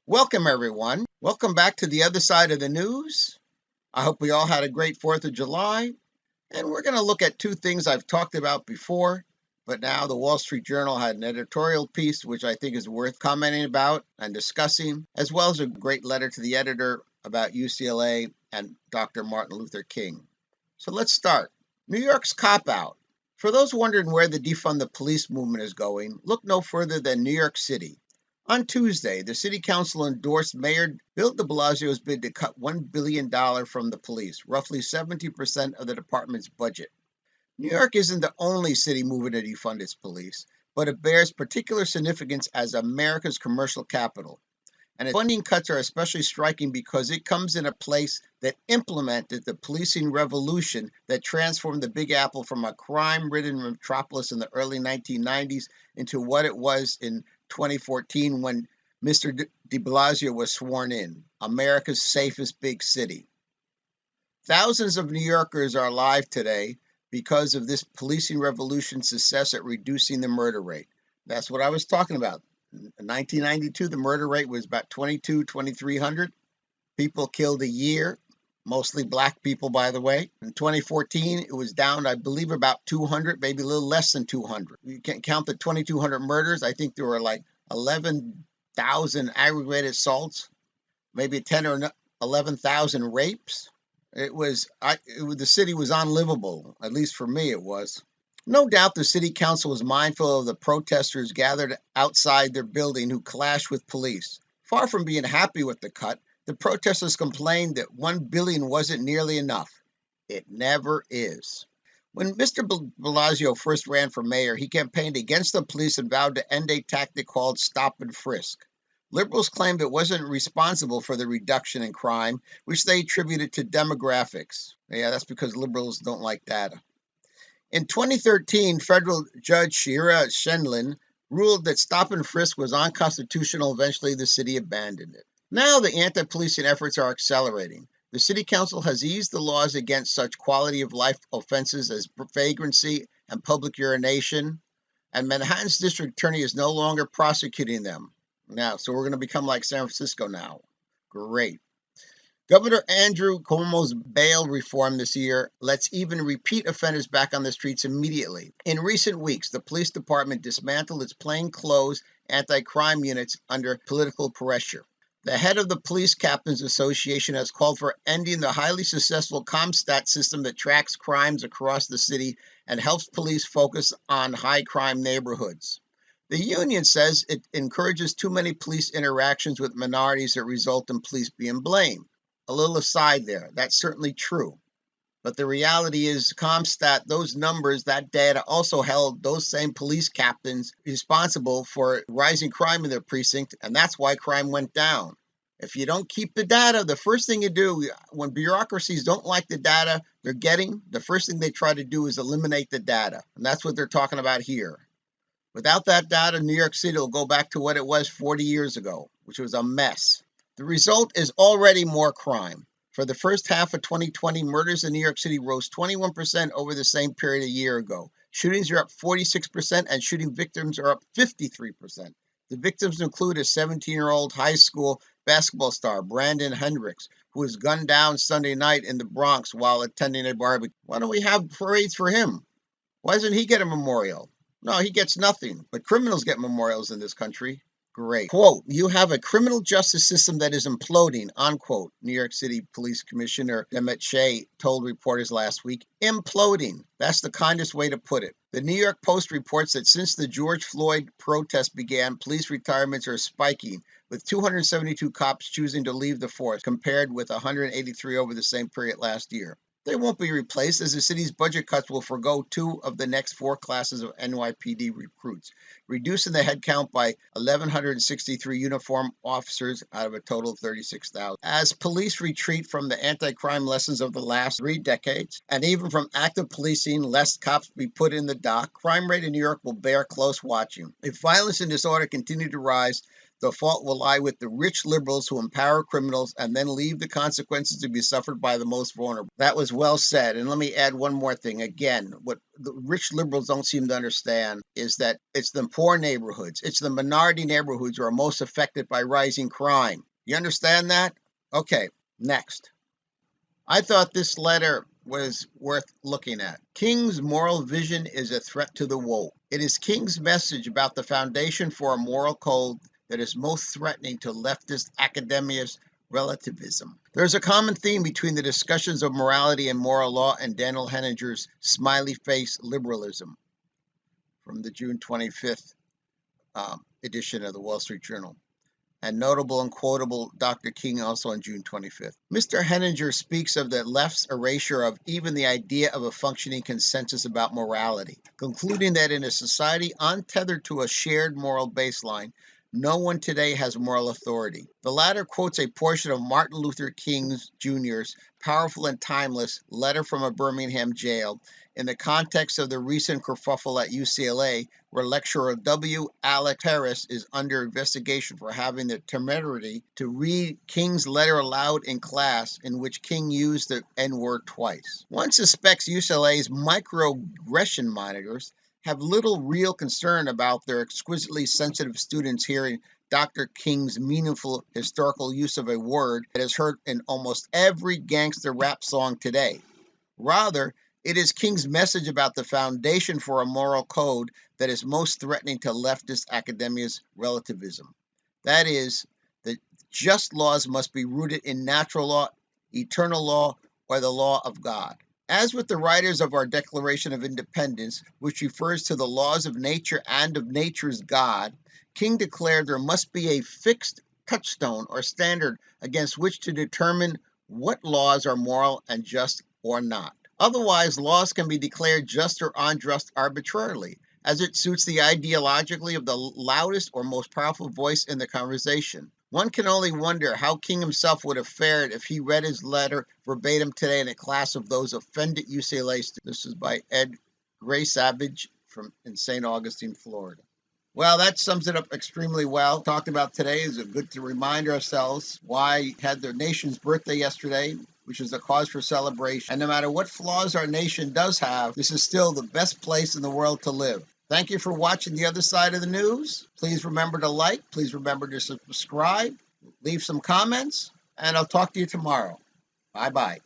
Welcome, everyone. Welcome back to the other side of the news. I hope we all had a great 4th of July. And we're going to look at two things I've talked about before, but now the Wall Street Journal had an editorial piece which I think is worth commenting about and discussing, as well as a great letter to the editor about UCLA and Dr. Martin Luther King. So let's start. New York's cop out. For those wondering where the defund the police movement is going, look no further than New York City. On Tuesday, the city council endorsed Mayor Bill de Blasio's bid to cut $1 billion from the police, roughly 70% of the department's budget. New York isn't the only city moving to defund its police, but it bears particular significance as America's commercial capital. And its funding cuts are especially striking because it comes in a place that implemented the policing revolution that transformed the Big Apple from a crime-ridden metropolis in the early 1990s into what it was in 2014 when Mr. de Blasio was sworn in, America's safest big city. Thousands of New Yorkers are alive today because of this policing revolution's success at reducing the murder rate. That's what I was talking about. In 1992, the murder rate was about 2,300 people killed a year, mostly black people, by the way. In 2014, it was down, I believe, about 200, maybe a little less than 200. You can't count the 2,200 murders. I think there were like 11,000 aggravated assaults, maybe 10 or 11,000 rapes. The city was unlivable, at least for me it was. No doubt the city council was mindful of the protesters gathered outside their building who clashed with police. Far from being happy with the cut, the protesters complained that $1 billion wasn't nearly enough. It never is. When Mr. Blasio first ran for mayor, he campaigned against the police and vowed to end a tactic called stop and frisk. Liberals claimed it wasn't responsible for the reduction in crime, which they attributed to demographics. Yeah, that's because liberals don't like data. In 2013, federal judge Shira Shenlin ruled that stop and frisk was unconstitutional. Eventually, the city abandoned it. Now, the anti-policing efforts are accelerating. The city council has eased the laws against such quality of life offenses as vagrancy and public urination, and Manhattan's district attorney is no longer prosecuting them. Now, so we're going to become like San Francisco now. Great. Governor Andrew Cuomo's bail reform this year lets even repeat offenders back on the streets immediately. In recent weeks, the police department dismantled its plainclothes anti-crime units under political pressure. The head of the Police Captains Association has called for ending the highly successful CompStat system that tracks crimes across the city and helps police focus on high-crime neighborhoods. The union says it encourages too many police interactions with minorities that result in police being blamed. A little aside there, that's certainly true. But the reality is, CompStat, those numbers, that data also held those same police captains responsible for rising crime in their precinct, and that's why crime went down. If you don't keep the data, the first thing you do, when bureaucracies don't like the data they're getting, the first thing they try to do is eliminate the data. And that's what they're talking about here. Without that data, New York City will go back to what it was 40 years ago, which was a mess. The result is already more crime. For the first half of 2020, murders in New York City rose 21% over the same period a year ago. Shootings are up 46% and shooting victims are up 53%. The victims include a 17-year-old high school basketball star, Brandon Hendricks, who was gunned down Sunday night in the Bronx while attending a barbecue. Why don't we have parades for him? Why doesn't he get a memorial? No, he gets nothing, but criminals get memorials in this country. Great. Quote, you have a criminal justice system that is imploding, unquote, New York City Police Commissioner Emmett Shea told reporters last week. Imploding. That's the kindest way to put it. The New York Post reports that since the George Floyd protest began, police retirements are spiking, with 272 cops choosing to leave the force, compared with 183 over the same period last year. They won't be replaced as the city's budget cuts will forgo 2 of the next 4 classes of NYPD recruits, reducing the headcount by 1,163 uniformed officers out of a total of 36,000. As police retreat from the anti-crime lessons of the last 3 decades, and even from active policing, lest cops be put in the dock, crime rate in New York will bear close watching. If violence and disorder continue to rise, the fault will lie with the rich liberals who empower criminals and then leave the consequences to be suffered by the most vulnerable. That was well said. And let me add one more thing. Again, what the rich liberals don't seem to understand is that it's the poor neighborhoods, it's the minority neighborhoods who are most affected by rising crime. You understand that? Okay, next. I thought this letter was worth looking at. King's moral vision is a threat to the woke. It is King's message about the foundation for a moral code that is most threatening to leftist academia's relativism. There's a common theme between the discussions of morality and moral law and Daniel Henninger's smiley face liberalism from the June 25th edition of the Wall Street Journal, and notable and quotable Dr. King also on June 25th. Mr. Henninger speaks of the left's erasure of even the idea of a functioning consensus about morality, concluding that in a society untethered to a shared moral baseline, no one today has moral authority. The latter quotes a portion of Martin Luther King Jr.'s powerful and timeless letter from a Birmingham jail in the context of the recent kerfuffle at UCLA, where lecturer W. Alex Harris is under investigation for having the temerity to read King's letter aloud in class, in which King used the N-word twice. One suspects UCLA's microaggression monitors have little real concern about their exquisitely sensitive students hearing Dr. King's meaningful historical use of a word that is heard in almost every gangster rap song today. Rather, it is King's message about the foundation for a moral code that is most threatening to leftist academia's relativism. That is, that just laws must be rooted in natural law, eternal law, or the law of God. As with the writers of our Declaration of Independence, which refers to the laws of nature and of nature's God, King declared there must be a fixed touchstone or standard against which to determine what laws are moral and just or not. Otherwise, laws can be declared just or unjust arbitrarily, as it suits the ideologically of the loudest or most powerful voice in the conversation. One can only wonder how King himself would have fared if he read his letter verbatim today in a class of those offended UCLA students. This is by Ed Gray Savage in St. Augustine, Florida. Well, that sums it up extremely well. Talked about today is a good to remind ourselves why we had the nation's birthday yesterday, which is a cause for celebration. And no matter what flaws our nation does have, this is still the best place in the world to live. Thank you for watching The Other Side of the News. Please remember to like, please remember to subscribe, leave some comments, and I'll talk to you tomorrow. Bye-bye.